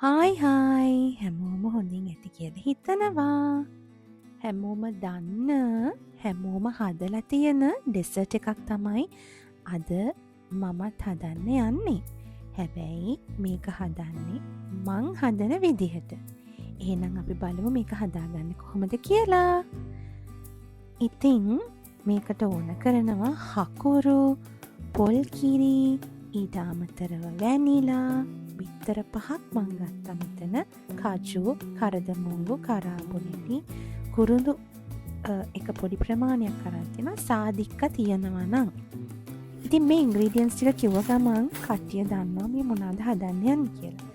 Hi hi හැමෝම හොඳින් ඇති කියලා හිතනවා. හැමෝම දන්න හැමෝම හදලා තියෙන ඩෙසර්ට් එකක් තමයි අද මමත් හදන්න යන්නේ. හැබැයි මේක හදන්නේ මං හදන විදිහට. එහෙනම් අපි බලමු මේක හදාගන්න කොහොමද කියලා. ඉතින් මේකට ඕන කරනවා හකුරු, පොල් කිරි, ඊට අමතරව වැනිලා, බිත්තර 5ක් මං ගත්තා මෙතන, කජු, කරදමුංගු, කරාබුනිටි, කුරුඳු එක පොඩි ප්‍රමාණයක් කරන් තියෙනවා, සාදික්ක තියෙනවා නම්. ඉතින් මේ ඉන්ග්‍රීඩියන්ට්ස් ටික කිව්ව ගමන් කට්ටිය දන්නවා මේ මොනවද හදන්න යන්නේ කියලා.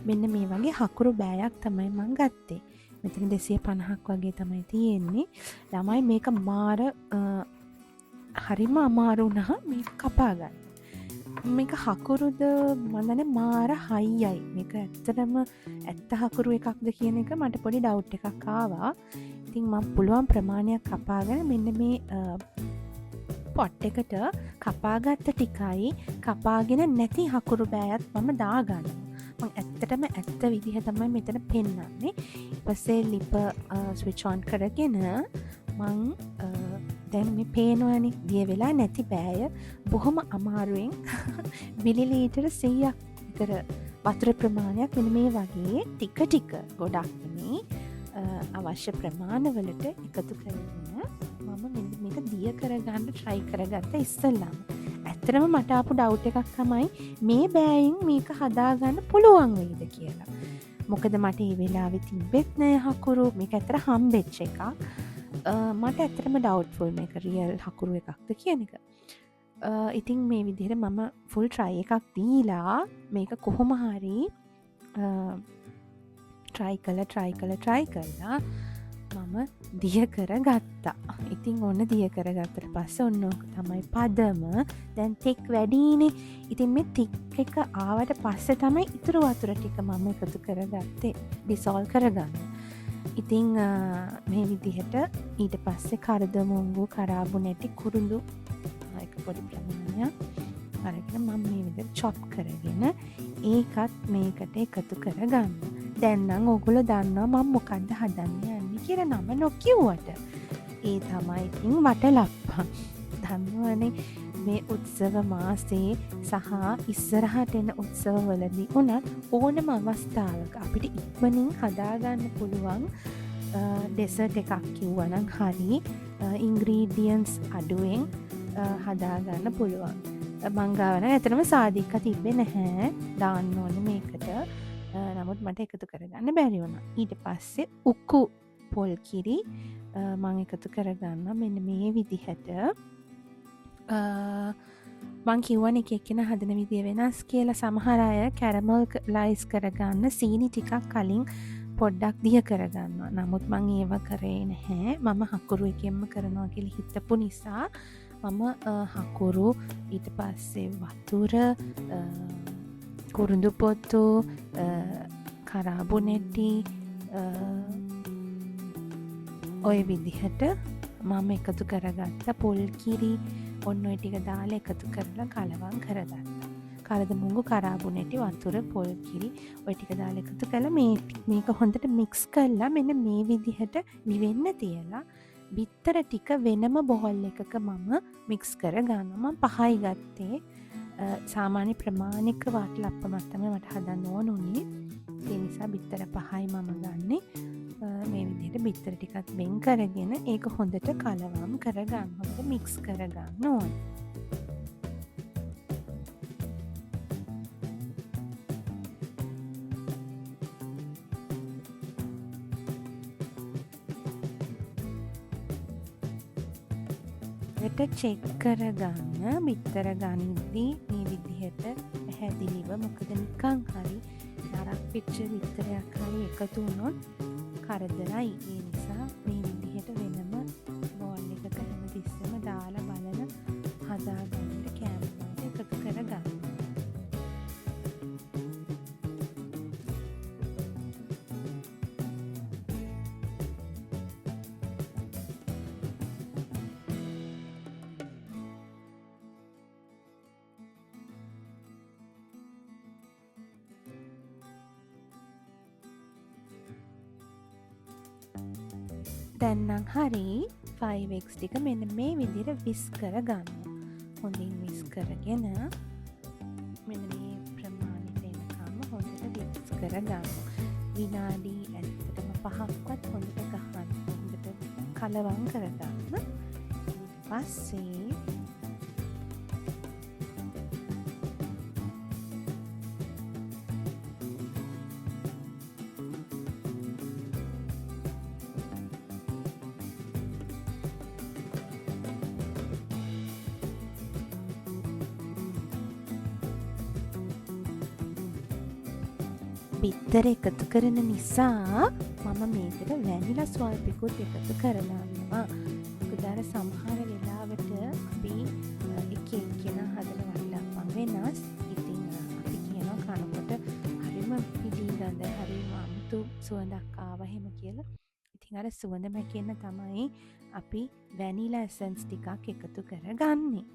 මෙන්න මේ වගේ හකුරු බෑයක් තමයි මං ගත්තේ. මෙතන 250ක් වගේ තමයි තියෙන්නේ. ළමයි මේක මාර හරිම අමාරු වුණා මේක කපා ගන්න. මේක හකුරුද මන්දන මාර හයියයි. මේක ඇත්තටම ඇත්ත හකුරු එකක්ද කියන එක මට පොඩි ඩවුට් එකක් ආවා. ඉතින් මම පුළුවන් ප්‍රමාණයක් කපාගෙන මෙන්න මේ පොට් එකට කපාගත්ත ටිකයි කපාගෙන නැති හකුරු බෑයත් මම දාගන්නවා. මම ඇත්තටම ඇත්ත විදිහ තමයි මෙතන පෙන්නන්නේ. ඊපස්සේ ලිප ස්විච් ඔන් කරගෙන මං දැන් මේ පේනවනේ දිය වෙලා නැති බෑය බොහොම අමාරුවෙන් මිලිලීටර 100ක් විතර වතුර ප්‍රමාණයක් මෙන්න මේ වගේ ටික ටික ගොඩක් නෙමේ අවශ්‍ය ප්‍රමාණවලට එකතු කරගෙන මම මෙන්න මේක දිය කරගන්න try කරගත්ත ඉස්සෙල්ලාම. ඇත්තටම මට ආපු ඩවුට් එකක් තමයි මේ බෑයෙන් මේක හදාගන්න පුළුවන් වෙයිද කියලා. මොකද මට ඒ වෙලාවේ තිබෙත් නෑ හකුරු. මේක ඇත්තට හම්බෙච්ච එකක්. මට ඇත්තටම ඩවුට්ෆුල් මේක රියල් හකුරු එකක්ද කියන එක. ඉතින් මේ විදිහට මම ෆුල් ට්‍රයි එකක් දීලා මේක කොහොම හරි ට්‍රයි කළා මම දිය කර ගත්තා. ඉතින් ඔන්න දිය කරගත්තට පස්සේ ඔන්න ඕක තමයි පදම. දැන් තෙක් වැඩිනේ. ඉතින් මේ තෙක් එක ආවට පස්සේ තමයි ඉතුරු වතුර ටික මම එකතු කරගත්තේ ඩිසෝල් කරගන්න. ඉතින් මේ විදිහට ඊට පස්සේ කරදමුංගු, කරාබුනැටි, කුරුඳු එක පොඩි ප්‍රමාණයක් අරගෙන මම මේ විදිහට චොප් කරගෙන ඒකත් මේකට එකතු කරගන්න. දැන් නම් ඔයගොල්ලෝ දන්නවා මම මොකද්ද හදන්න යන්නේ කියලා නම නොකියුවට. ඒ තමයි ඉතින් වටලප්පන්. දන්නවනේ මේ උත්සව මාසේ සහ ඉස්සරහට එන උත්සවවලදී උනත් ඕනම අවස්ථාවක අපිට ඉක්මනින් හදාගන්න පුළුවන් ඩෙසර්ට් එකක් කිව්වනම් හරි ඉන්ග්‍රීඩියන්ට්ස් අඩුවෙන් හදාගන්න පුළුවන්. මං ගාව නම් ඇත්තටම සාදික්ක තිබ්බේ නැහැ. දාන්න ඕනේ මේකට. නමුත් මට එකතු කරගන්න බැරි වුණා. ඊට පස්සේ උකු පොල් කිරි මං එකතු කරගන්න මෙන්න මේ විදිහට. මං කිව්වනේ එක එක්කෙන හදන විදිය වෙනස් කියලා. සමහර අය කැරමල් ලයිස් කරගන්න සීනි ටිකක් කලින් පොඩ්ඩක් දිය කරගන්නවා. නමුත් මං ඒව කරේ නැහැ. මම හකුරු එකෙන්ම කරනවා කියලා හිතපු නිසා මම හකුරු ඊට පස්සේ වතුර කුරුඳු පොත්තු කරාබුනැටි ඔය විදිහට මම එකතු කරගත්ත පොල් කිරි ඔන්න ඔය ටික දාලා එකතු කරලා කලවම් කරගත්තා. කරදමුංගු, කරාබුනැටි, වතුර, පොල් කිරි ඔය ටික දාලා එකතු කරලා මේක හොඳට මික්ස් කරලා මෙන්න මේ විදිහට නිවෙන්න තියලා බිත්තර ටික වෙනම බෝල් එකක මම මික්ස් කරගන්නවා. මම 5යි ගත්තේ. සාමාන්‍ය ප්‍රමාණික වටලප්පමක් තමයි මට හදන්න ඕන උනේ. ඒ නිසා බිත්තර 5යි මම ගන්නෙ. මේ විදිහට බිත්තර ටිකත් වෙන් කරගෙන ඒක හොඳට කලවම් කරගන්න. හොඳට මික්ස් කරගන්න ඕන. චෙක් කරගන්න බිත්තර ගනිද්දී මේ විදිහට පැහැදිලිව. මොකද නිකන් හරි නරක් පිච්ච බිත්තරයක් හරි එකතු වුණොත් කරදරයි. ඒ නිසා මේ විදිහට වෙනම බෝල් එකක හැම තිස්සෙම දාලා බලන හදාගන්න කැමරාවට එකතු කරගන්න. දැන්නම් හරි 5x ටික මෙන්න මේ විදිහට විස් කර ගන්න. හොඳින් විස් කරගෙන මෙන්න මේ ප්‍රමාණයට එනකම් හොඳට විස් කර ගන්න. විනාඩි ඇත්තටම 5ක්වත් හොඳට ගහන්න. හොඳට කලවම් කර ගන්න. ඊට පස්සේ බිත්තර එකතු කරන නිසා මම මේකට වැනිලා ස්වල්පිකුත් එකතු කරනවා. මොකද අර සමහර වෙලාවට අපි එක එක්කෙනා හදන වටලප්පම් වෙනස්. ඉතින් අපි කියනවා කනකොට හරිම පිළිගඳ හරිම අමුතු සුවඳක් ආවා එහෙම කියලා. ඉතින් අර සුවඳ මැකෙන්න තමයි අපි වැනිලා එසන්ස් ටිකක් එකතු කරගන්නේ.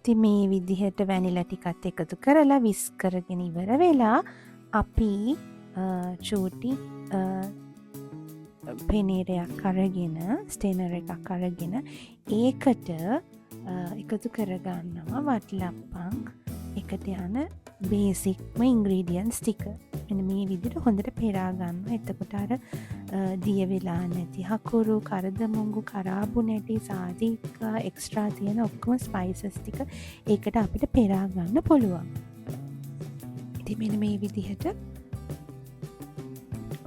ඉතින් මේ විදිහට වැනිලා ටිකත් එකතු කරලා විස් කරගෙන ඉවර වෙලා අපි චූටි පෙනීරයක් අරගෙන ස්ටේනර් එකක් අරගෙන ඒකට එකතු කරගන්නවා වටලප්පම් එකට යන බේසික්ම ඉන්ග්‍රීඩියන්ස් ටික. මෙන්න මේ විදිහට හොඳට පෙරා ගන්නවා. එතකොට අර දිය වෙලා නැති හකුරු, කරදමුංගු, කරාබු නැටි, සාදිකා එක්ස්ට්‍රා තියෙන ඔක්කොම ස්පයිසස් ටික ඒකට අපිට පෙරා ගන්න පුළුවන්. ඉතින් මෙන්න මේ විදිහට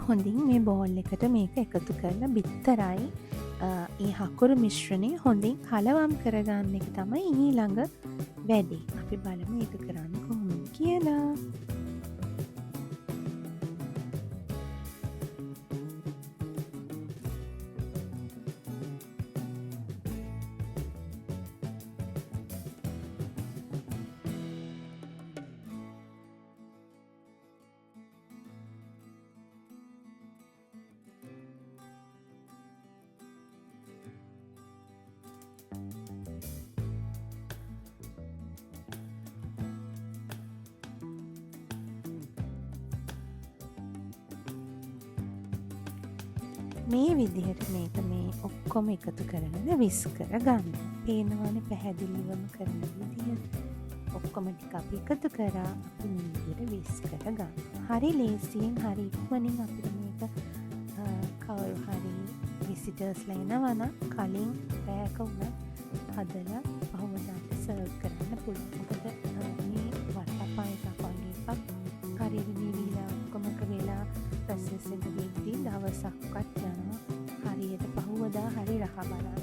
හොඳින් මේ බෝල් එකට මේක එකතු කරලා බිත්තරයි ඒ හකුරු මිශ්‍රණය හොඳින් කලවම් කරගන්න එක තමයි ඊළඟ වැඩේ. අපි බලමු ඒක කරන්න කොහොමද කියලා. මේ විදිහට මේක මේ ඔක්කොම එකතු කරගෙන විස් කර ගන්න. පේනවනේ පැහැදිලිවම කරන විදිහ. ඔක්කොම ටික අපි එකතු කරා අපි මේ විදිහට විස් කර ගන්න. හරි ලේසියෙන් හරි ඉක්මනින් අපිට මේක කවුරු හරි විසිටර්ස්ලා එනවා නම් කලින් පැයක උනත් හදලා පහුවදාට සර්ව් කරන්න පුළුවන්. මොකද මේ වටපා එකක් වගේ එකක් හරියට නිවිලා ඔක්කොමක වෙලා ප්‍රොසෙස් එක වෙද්දී දවසක්වත් යනවා. හරියට පහුවදා හරි රහ බලන්න.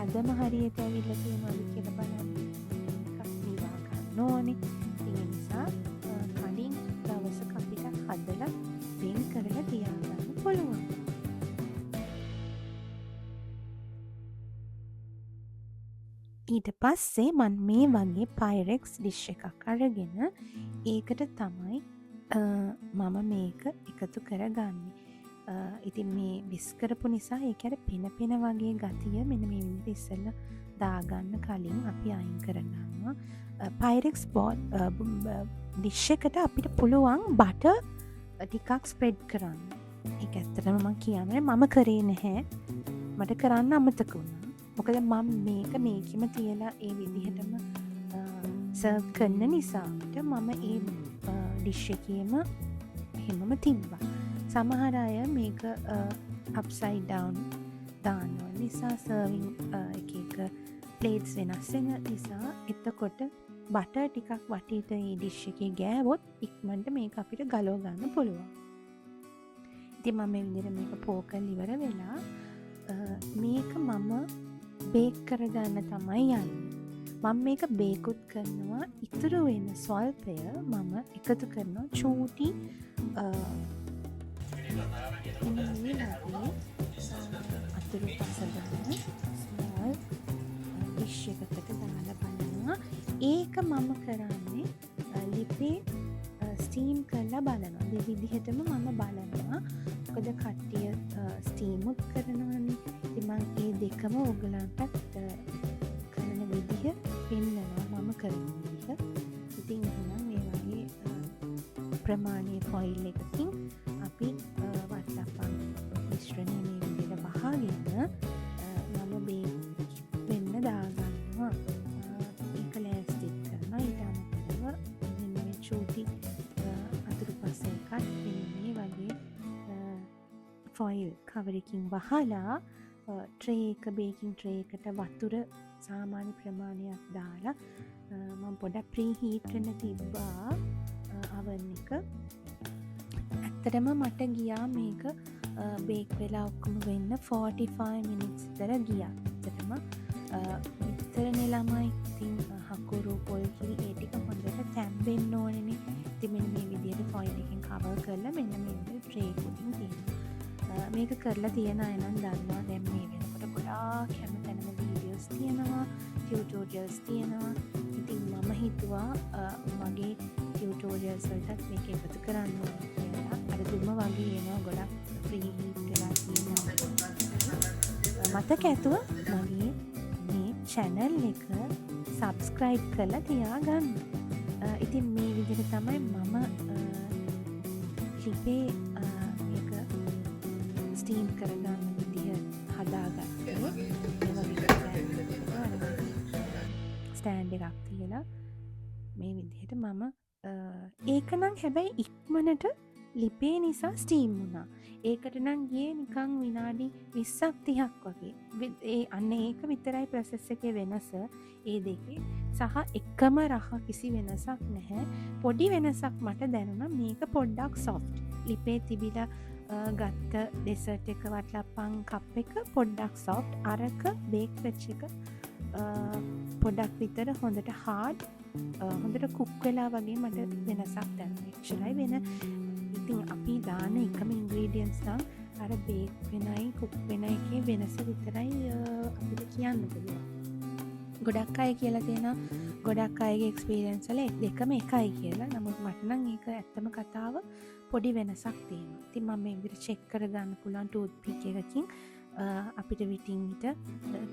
අදම හරියට ඇවිල්ලා තියෙනවද කියලා බලන්න. එකක් නිවා ගන්න ඕනේ. ඒ නිසා කලින් දවසක අපිට හදලා වෙන් කරලා තියාගන්න පුළුවන්. ඊට පස්සේ මම මේ වගේ පයිරෙක්ස් ඩිෂ් එකක් අරගෙන ඒකට තමයි මම මේක එකතු කරගන්නේ. ඉතින් මේ විස් කරපු නිසා ඒක අර පෙන වගේ ගතිය මෙන්න මේ විදිහට ඉස්සෙල්ලා දාගන්න කලින් අපි අයින් කරගන්නවා. පයිරෙක්ස් ඩිෂ් එකට අපිට පුළුවන් බටර් ටිකක් ස්ප්‍රෙඩ් කරන්න. ඒක ඇත්තටම මම කියන්නේ මම කරේ නැහැ. මට කරන්න අමතක වුණා. මොකද මම මේක මේකෙම තියලා ඒ විදිහටම සර්ව් කරන නිසා මම ඒ ඩිෂ් එකේම එහෙමම තිබ්බා. සමහර අය මේක අප්සයිඩ් ඩවුන් දානවා නිසා සර්වින් එක ප්ලේට්ස් වෙනස් වෙන නිසා එතකොට බටර් ටිකක් වටේට ඒ ඩිෂ් එකේ ගෑවොත් ඉක්මනට මේක අපිට ගලව ගන්න පුළුවන්. ඉතින් මම මේ විදිහට මේක පෝ කරලා ඉවර වෙලා මේක මම බේක් කරගන්න තමයි යන්න. මම මේක බේකුත් කරනවා. ඉතුරු වෙන ස්වල්පය මම එකතු කරනවා චූටි අතුරු පසගන්න ස්මෝල් ඩිෂ් එකකට දාලා බලනවා. ඒක මම කරන්නේ ලිපේ ස්ටීම් කරලා බලනවා. මේ විදිහටම මම බලනවා. මොකද කට්ටිය ස්ටීමුත් කරනවානේ. ඉතින් මම ඒ දෙකම ඔයගලන්ට කරන විදිහ පෙන්නනවා. මම කරන විදිහ. ඉතින් එහෙනම් මේ වගේ ප්‍රමාණීය ෆොයිල් එකකින් අපි වට්ටපන් මිශ්‍රණය මේ විදිහට වහගෙන මම බේක් වෙන්න දාගන්නවා. ඒක ලෑස්තිත් කරනවා. ඊට අමතරව මෙන්න මේ චූටි අතුරු පස එකක් මේ වගේ ෆොයිල් කවර් එකකින් වහලා ට්‍රේ එක බේකින් ට්‍රේ එකට වතුර සාමාන්‍ය ප්‍රමාණයක් දාලා මම පොඩක් ප්‍රී හීට් වෙන්න තිබ්බා oven එක. ඇත්තටම මට ගියා මේක බේක් වෙලා ඔක්කොම වෙන්න 45 minutes විතර ගියා. ඇත්තටම විතරනේ ළමයි. ඉතින් හකුරු පොල් කිරි ඒ ටික හොඳට තැම්බෙන්න ඕනේනේ. ඉතින් මෙන්න මේ විදිහට ෆොයිල් එකෙන් කවර් කරලා මෙන්න මේ විදිහට ට්‍රේ එකකින් තියෙනවා. මේක කරලා තියන අය නම් දන්නවා දැන් මේ වෙනකොට ගොඩාක් හැමතැනම වීඩියෝස් තියෙනවා, ටියුටෝරියල්ස් තියෙනවා. ඉතින් මම හිතුවා මගේ ටියුටෝරියල්ස් වලටත් මේක එකතු කරන්න ඕනේ කියලා. අර දුම වගේ එනවා ගොඩක් ෆ්‍රී හීට් වෙලා තියෙනවා. මතක ඇතුව මගේ මේ channel එක subscribe කරලා තියාගන්න. ඉතින් මේ විදිහට තමයි මම ලිපේ මේක ස්ටීම් කරගන්න විදිහ හදාගත්තේ. ඒ වගේ ස්ටෑන්ඩ් එකක් තියලා මේ විදිහට මම ඒක නම් හැබැයි ඉක්මනට ලිපේ නිසා ස්ටීම් වුණා. ඒකට නම් ගියේ නිකන් විනාඩි 20ක් 30ක් වගේ. අන්න ඒක විතරයි ප්‍රොසෙස් එකේ වෙනස. ඒ දෙකේ සහ එකම රහ කිසි වෙනසක් නැහැ. පොඩි වෙනසක් මට දැනුණා. මේක පොඩ්ඩක් soft. ලිපේ තිබිලා ගත්ත ඩෙසර්ට් එක වටලප්පන් කප් එක පොඩ්ඩක් soft. අරක බේක් වෙච්ච එක පොඩක් විතර හොඳට hard. හොඳට කුක් වෙලා වගේ මට වෙනසක් දැනුණා. actually වෙන ඉතින් අපි දාන එකම ඉන්ග්‍රීඩියන්ට්ස් නම් අර බේක් වෙනයි කුක් වෙන එකේ වෙනස විතරයි අපිට කියන්න පුළුවන්. ගොඩක් අය කියලා තියෙනවා ගොඩක් අයගේ එක්ස්පීරියන්ස් වල දෙකම එකයි කියලා. නමුත් මට නම් ඒක ඇත්තම කතාව පොඩි වෙනසක් තියෙනවා. ඉතින් මම මේ විදිහට චෙක් කරගන්න පුළුවන් ටූත් පික් එකකින් අපිට විටින් විට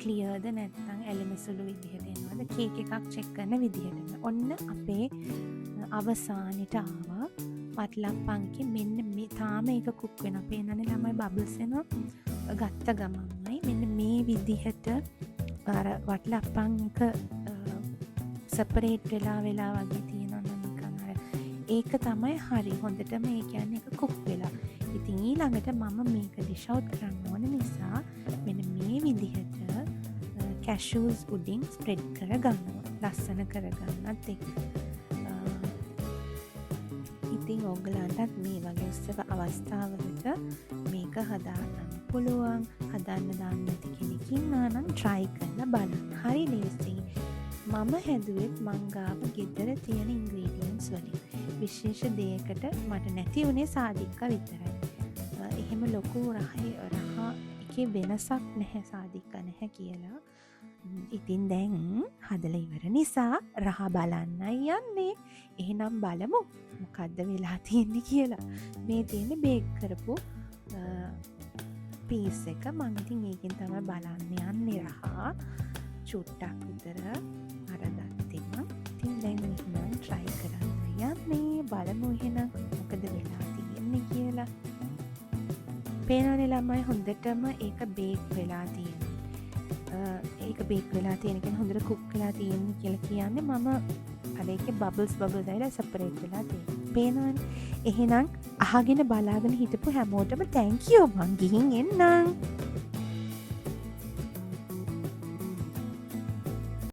ක්ලියර්ද නැත්නම් ඇලෙන සුළු විදිහට එනවද කේක් එකක් චෙක් කරන විදිහට. ඔන්න අපේ අවසානෙට ආවා. වටලප්පන්කේ මෙන්න මේ තාම ඒක කුක් වෙනවා. පේනනේ ළමයි බබල්ස් එනවා. ගත්ත ගමන්මයි මෙන්න මේ විදිහට අර වටලප්පන් එක සෙපරේට් වෙලා වගේ තියෙනවා නිකන් අර ඒක තමයි හරි. හොඳටම ඒ කියන්නේ ඒක කුක් වෙලා. ඉතින් ඊළඟට මම මේක ඩිෂ් අවුට් කරන්න ඕන නිසා මෙන්න මේ විදිහට කැෂූස් උඩින් ස්ප්‍රෙඩ් කරගන්නවා. ලස්සන කරගන්නත් එක්ක. ඉතින් ඔයගලන්ටත් මේ වගේ උත්සව අවස්ථාවලට මේක හදාගන්න පුළුවන්. හදන්න දන්නේ නැති කෙනෙක් ඉන්නවා නම් try කරලා බලන්න. හරි ලේසි. මම හැදුවෙත් මං ගාව ගෙදර තියෙන ඉන්ග්‍රීඩියන්ට්ස් වලින්. විශේෂ දෙයකට මට නැති උනේ සාදික්ක විතරයි. එහෙම ලොකු රහ එකේ වෙනසක් නැහැ සාදික්ක නැහැ කියලා. ඉතින් දැන් හදලා ඉවර නිසා රහ බලන්නයි යන්නේ. එහෙනම් බලමු මොකද්ද වෙලා තියෙන්නේ කියලා. මේ තියෙන්නේ බේක් කරපු පීස් එක. මම ඉතින් ඒකෙන් තමයි බලන්න යන්නේ රහ. චුට්ටක් විතර අරගත්තේ මම. ඉතින් දැන් එහෙනම් try කරන්න යන්නේ. බලමු එහෙනම් මොකද වෙලා තියෙන්නේ කියලා. පේනවනේ ළමයි හොඳටම ඒක බේක් වෙලා තියෙනවා. ඒක බේක් වෙලා තියෙන කියන්නේ හොඳට කුක් වෙලා තියෙන්නේ කියලා කියන්නේ මම අර ඒකේ බබල්ස් ඇවිල්ලා සෙපරේට් වෙලා තියෙනවා. පේනවනේ. එහෙනම් අහගෙන බලාගෙන හිටපු හැමෝටම thank you. මං ගිහින් එන්නම්.